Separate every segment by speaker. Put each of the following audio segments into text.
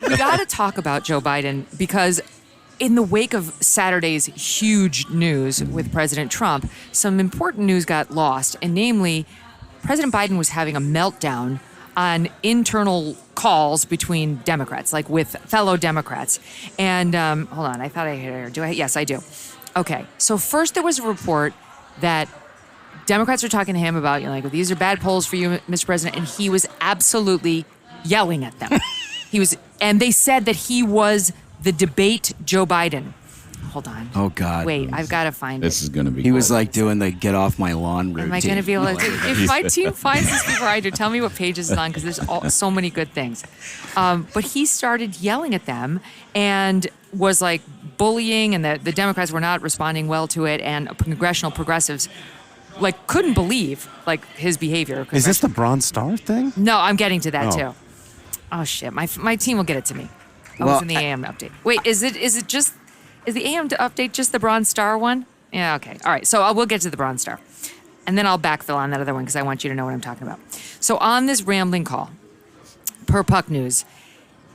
Speaker 1: we got to talk about Joe Biden because in the wake of Saturday's huge news with President Trump, some important news got lost, and namely, President Biden was having a meltdown on internal calls between Democrats, like with fellow Democrats. And hold on, I thought I had her. Do I? Yes, I do. Okay, so first there was a report that Democrats were talking to him about, these are bad polls for you, Mr. President, and he was absolutely yelling at them. And they said that he was the debate Joe Biden. Hold on.
Speaker 2: Oh, God.
Speaker 1: Wait, I've got to find
Speaker 3: This is going to be
Speaker 2: He was like doing the get off my lawn routine.
Speaker 1: Am I going to be able to? If my team finds this before I do, tell me what page it's on because there's so many good things. But he started yelling at them and was like bullying, and the Democrats were not responding well to it, and congressional progressives couldn't believe his behavior.
Speaker 4: Is this the Bronze Star thing?
Speaker 1: No, I'm getting to that too. Oh shit, my team will get it to me. I was in the AM update. Wait, is the AM update just the Bronze Star one? Yeah, okay. All right, so we'll get to the Bronze Star. And then I'll backfill on that other one because I want you to know what I'm talking about. So on this rambling call, per Puck News,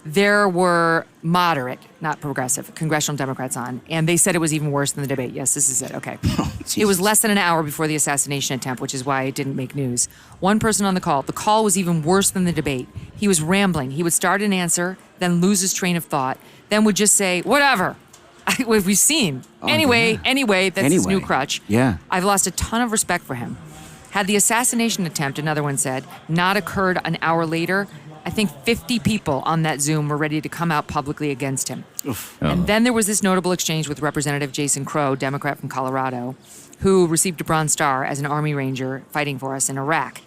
Speaker 1: there were moderate, not progressive, congressional Democrats on, and they said it was even worse than the debate. Yes, this is it. Okay. It was less than an hour before the assassination attempt, which is why it didn't make news. One person on the call was even worse than the debate. He was rambling. He would start an answer, then lose his train of thought, then would just say, whatever. We've seen. Anyway, that's his new crutch.
Speaker 2: Yeah.
Speaker 1: I've lost a ton of respect for him. Had the assassination attempt, another one said, not occurred an hour later, I think 50 people on that Zoom were ready to come out publicly against him. And then there was this notable exchange with Representative Jason Crow, Democrat from Colorado, who received a Bronze Star as an Army Ranger fighting for us in Iraq.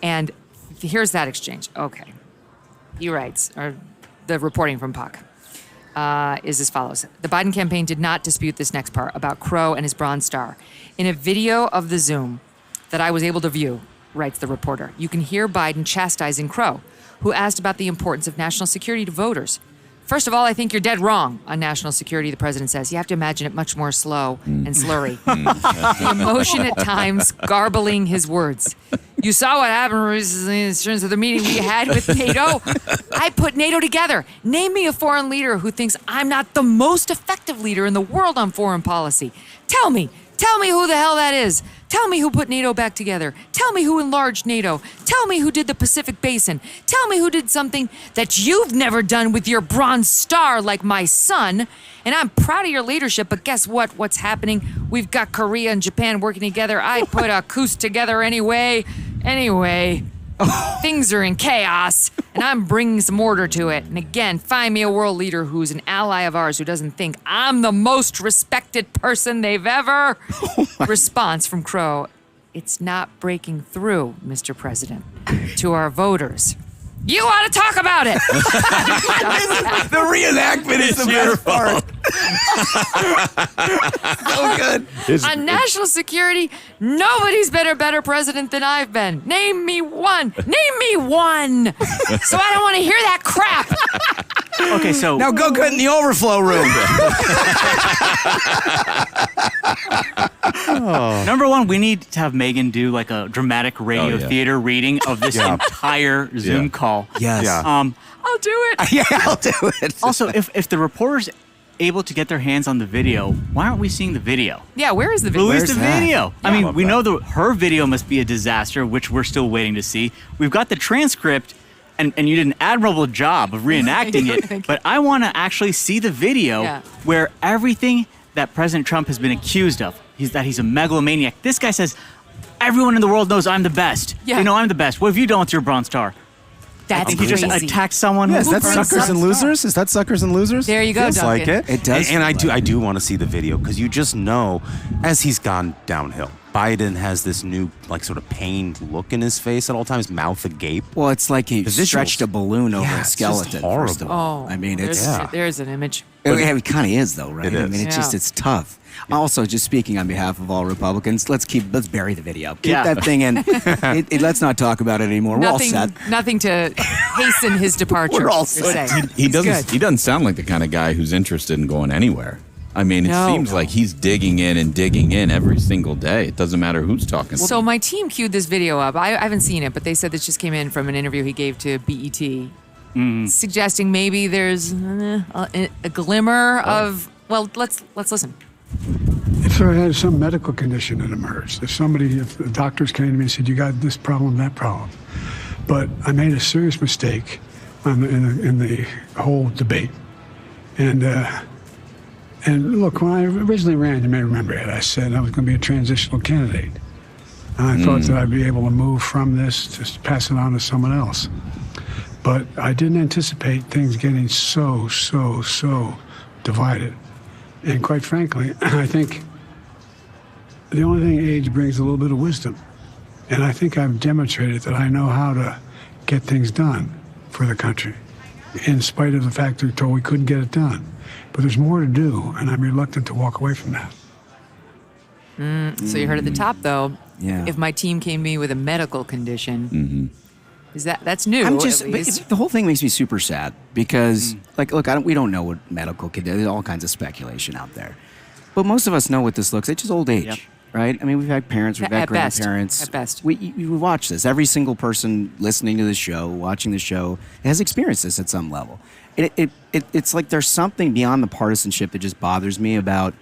Speaker 1: And here's that exchange. Okay. He writes, or the reporting from Puck is as follows. The Biden campaign did not dispute this next part about Crow and his Bronze Star. In a video of the Zoom that I was able to view, writes the reporter, you can hear Biden chastising Crow, who asked about the importance of national security to voters. First of all, I think you're dead wrong on national security, the president says. You have to imagine it much more slow and slurry. The emotion at times garbling his words. You saw what happened recently in terms of the meeting we had with NATO. I put NATO together. Name me a foreign leader who thinks I'm not the most effective leader in the world on foreign policy. Tell me who the hell that is. Tell me who put NATO back together. Tell me who enlarged NATO. Tell me who did the Pacific Basin. Tell me who did something that you've never done with your Bronze Star like my son. And I'm proud of your leadership, but guess what? What's happening? We've got Korea and Japan working together. I put a coup together anyway. Things are in chaos, and I'm bringing some order to it. And again, find me a world leader who's an ally of ours who doesn't think I'm the most respected person they've ever. Response from Crow, it's not breaking through, Mr. President, to our voters. You ought to talk about it.
Speaker 2: The reenactment is the best part. So good.
Speaker 1: On national security, nobody's been a better president than I've been. Name me one. So I don't want to hear that crap.
Speaker 5: Okay, so
Speaker 2: now go get in the overflow room.
Speaker 5: Number one, we need to have Megyn do like a dramatic radio theater reading of this entire Zoom call.
Speaker 2: Yes.
Speaker 1: I'll do it.
Speaker 2: Yeah, I'll do it.
Speaker 5: Also, if the reporter's able to get their hands on the video, why aren't we seeing the video?
Speaker 1: Yeah, where is the video?
Speaker 5: Where's the video? I mean, we know her video must be a disaster, which we're still waiting to see. We've got the transcript, and you did an admirable job of reenacting it, but I want to actually see the video where everything that President Trump has been accused of, that he's a megalomaniac. This guy says, everyone in the world knows I'm the best.
Speaker 1: Yeah.
Speaker 5: They know I'm the best. What have you done with your Bronze Star?
Speaker 1: That's
Speaker 5: you just attacked someone.
Speaker 4: Yeah, is that Suckers and Losers? Is that Suckers and Losers?
Speaker 1: There you go,
Speaker 4: Feels
Speaker 1: Duncan.
Speaker 4: like it.
Speaker 2: It does.
Speaker 4: And I do want to see the video because you just know as he's gone downhill, Biden has this new sort of pained look in his face at all times, mouth agape.
Speaker 2: Well, it's like he
Speaker 4: The visuals.
Speaker 2: stretched a balloon over a
Speaker 4: It's
Speaker 2: skeleton.
Speaker 4: just horrible.
Speaker 2: First of all. I mean, it's
Speaker 1: there's an image.
Speaker 2: it kind of is though, right?
Speaker 4: It is.
Speaker 2: I mean, it's tough. Also, just speaking on behalf of all Republicans, let's bury the video. Keep that thing in. Let's not talk about it anymore. We're all set.
Speaker 1: Nothing to hasten his departure.
Speaker 2: We're all
Speaker 1: you're
Speaker 2: set.
Speaker 1: saying.
Speaker 3: He doesn't sound like the kind of guy who's interested in going anywhere. I mean, it seems like he's digging in every single day. It doesn't matter who's talking.
Speaker 1: So my team queued this video up. I haven't seen it, but they said this just came in from an interview he gave to BET. suggesting maybe there's a glimmer of. Well, let's listen.
Speaker 6: If I had some medical condition that emerged, if the doctors came to me and said, you got this problem, that problem, but I made a serious mistake in the whole debate. And look, when I originally ran, you may remember it, I said I was going to be a transitional candidate. And I thought that I'd be able to move from this, just pass it on to someone else. But I didn't anticipate things getting so divided. And quite frankly, I think the only thing age brings is a little bit of wisdom. And I think I've demonstrated that I know how to get things done for the country, in spite of the fact that we were told we couldn't get it done. But there's more to do, and I'm reluctant to walk away from that.
Speaker 1: So you heard at the top, though,
Speaker 2: Yeah.
Speaker 1: if my team came to me with a medical condition, that's new?
Speaker 2: The whole thing makes me super sad because, look, we don't know what medical condition. There's all kinds of speculation out there, but most of us know what this looks like. It's just old age, right? I mean, we've had parents, we've had grandparents.
Speaker 1: At best.
Speaker 2: We watch this. Every single person listening to the show, watching the show, has experienced this at some level. It's like there's something beyond the partisanship that just bothers me about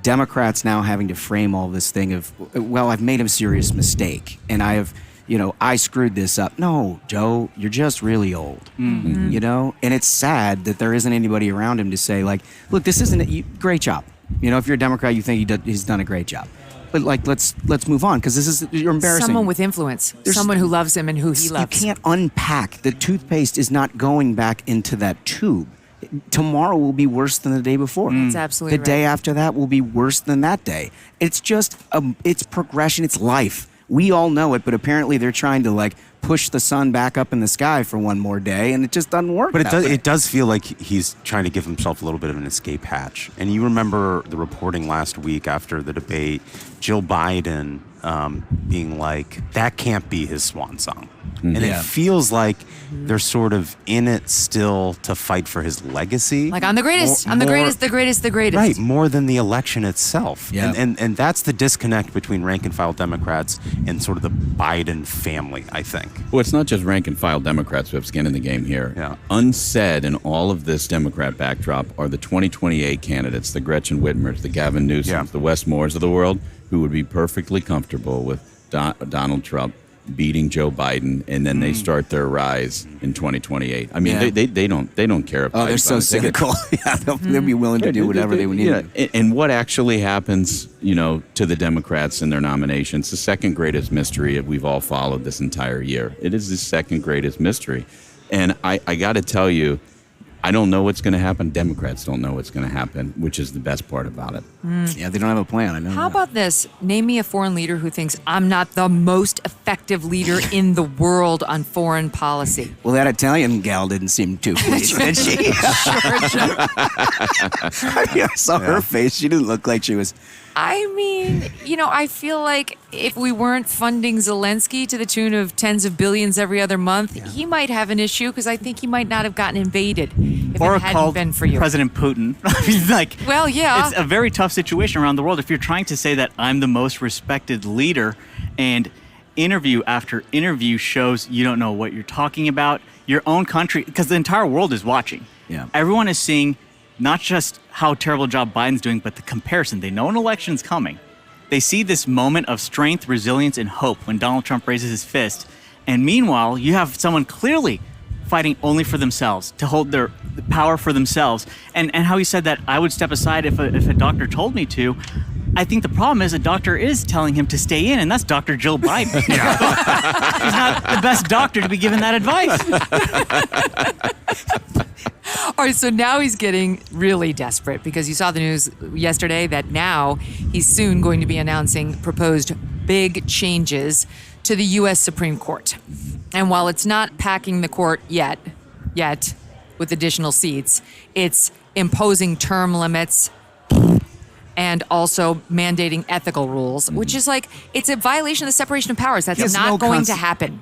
Speaker 2: Democrats now having to frame all this thing of, well, I've made a serious mistake and I screwed this up. No, Joe, you're just really old, and it's sad that there isn't anybody around him to say, like, look, this isn't great job. If you're a Democrat, you think he's done a great job. But let's move on because you're embarrassing.
Speaker 1: Someone with influence, someone who loves him and who he loves.
Speaker 2: You can't unpack. The toothpaste is not going back into that tube. Tomorrow will be worse than the day before.
Speaker 1: That's absolutely
Speaker 2: the day after that will be worse than that day. It's just it's progression. It's life. We all know it, but apparently they're trying to push the sun back up in the sky for one more day, and it just doesn't work.
Speaker 4: But it does feel like he's trying to give himself a little bit of an escape hatch. And you remember the reporting last week after the debate, Jill Biden being like, that can't be his swan song. And it feels like they're sort of in it still to fight for his legacy.
Speaker 1: Like, I'm the greatest. I'm the greatest.
Speaker 4: Right, more than the election itself.
Speaker 2: Yeah.
Speaker 4: And that's the disconnect between rank-and-file Democrats and sort of the Biden family, I think.
Speaker 3: Well, it's not just rank-and-file Democrats who have skin in the game here.
Speaker 4: Yeah.
Speaker 3: Unsaid in all of this Democrat backdrop are the 2028 candidates, the Gretchen Whitmers, the Gavin Newsoms, the Wes Moores of the world, who would be perfectly comfortable with Donald Trump beating Joe Biden, and then they start their rise in 2028. I mean, they don't care.
Speaker 2: Oh, they're so cynical. They'll be willing to do whatever they would need.
Speaker 3: Yeah. And what actually happens, to the Democrats and their nominations, the second greatest mystery we've all followed this entire year. It is the second greatest mystery. And I got to tell you, I don't know what's going to happen. Democrats don't know what's going to happen, which is the best part about it.
Speaker 2: Yeah, they don't have a plan. I know.
Speaker 1: How about this? Name me a foreign leader who thinks I'm not the most effective leader in the world on foreign policy.
Speaker 2: Well, that Italian gal didn't seem too pleased, did she? I saw her face. She didn't look like she was.
Speaker 1: I mean, I feel like if we weren't funding Zelensky to the tune of tens of billions every other month, he might have an issue because I think he might not have gotten invaded if it hadn't been for you.
Speaker 5: President Putin. I mean,
Speaker 1: well, yeah.
Speaker 5: It's a very tough situation around the world. If you're trying to say that I'm the most respected leader and interview after interview shows you don't know what you're talking about, your own country, because the entire world is watching.
Speaker 2: Yeah.
Speaker 5: Everyone is seeing not just how terrible a job Biden's doing, but the comparison. They know an election's coming. They see this moment of strength, resilience, and hope when Donald Trump raises his fist. And meanwhile, you have someone clearly fighting only for themselves, to hold their power for themselves. And how he said that I would step aside if a doctor told me to. I think the problem is a doctor is telling him to stay in, and that's Dr. Jill Biden. She's not the best doctor to be given that advice.
Speaker 1: All right, so now he's getting really desperate because you saw the news yesterday that now he's soon going to be announcing proposed big changes to the U.S. Supreme Court. And while it's not packing the court yet with additional seats, it's imposing term limits and also mandating ethical rules, which is it's a violation of the separation of powers. That's not going to happen.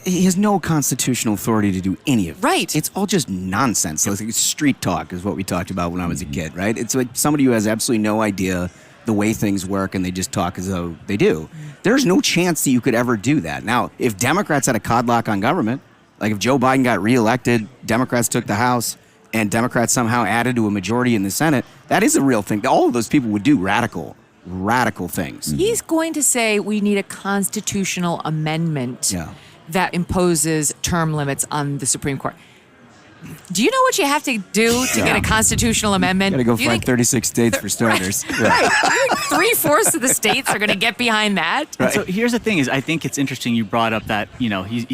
Speaker 2: He has no constitutional authority to do any of it.
Speaker 1: Right.
Speaker 2: It's all just nonsense. It's street talk is what we talked about when I was a kid, right? It's like somebody who has absolutely no idea the way things work and they just talk as though they do. There's no chance that you could ever do that. Now, if Democrats had a codlock on government, Like if Joe Biden got reelected, Democrats took the House, and Democrats somehow added to a majority in the Senate, that is a real thing. All of those people would do radical things.
Speaker 1: He's going to say we need a constitutional amendment that imposes term limits on the Supreme Court. Do you know what you have to do to get a constitutional amendment?
Speaker 2: Got to go find 36 states for starters.
Speaker 1: Right. Do you think 3/4 of the states are going to get behind that?
Speaker 5: Right. So here's the thing: is I think it's interesting you brought up that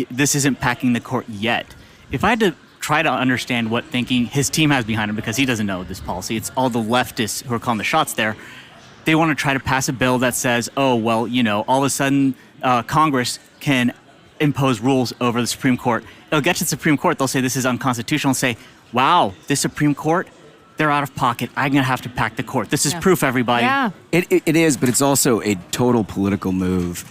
Speaker 5: this isn't packing the court yet. If I had to try to understand what thinking his team has behind him, because he doesn't know this policy, it's all the leftists who are calling the shots there. They want to try to pass a bill that says, oh well, all of a sudden Congress can impose rules over the Supreme Court. It'll get to the Supreme Court, they'll say this is unconstitutional and say, wow, this Supreme Court, they're out of pocket. I'm going to have to pack the court. This is proof, everybody.
Speaker 1: Yeah.
Speaker 2: It is, but it's also a total political move.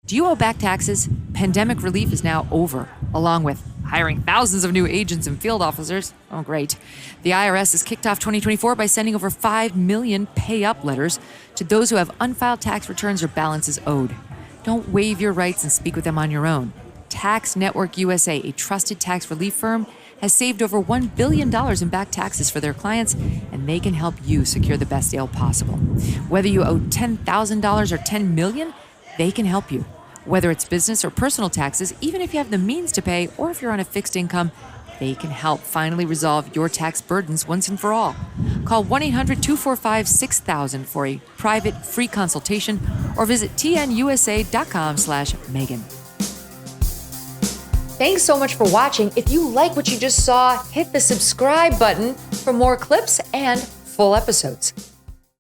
Speaker 1: Do you owe back taxes? Pandemic relief is now over, along with hiring thousands of new agents and field officers. Oh, great. The IRS has kicked off 2024 by sending over 5 million pay-up letters to those who have unfiled tax returns or balances owed. Don't waive your rights and speak with them on your own. Tax Network USA, a trusted tax relief firm, has saved over $1 billion in back taxes for their clients, and they can help you secure the best deal possible. Whether you owe $10,000 or $10 million, they can help you. Whether it's business or personal taxes, even if you have the means to pay or if you're on a fixed income, they can help finally resolve your tax burdens once and for all. Call 1-800-245-6000 for a private free consultation or visit tnusa.com/Megyn. Thanks so much for watching. If you like what you just saw, hit the subscribe button for more clips and full episodes.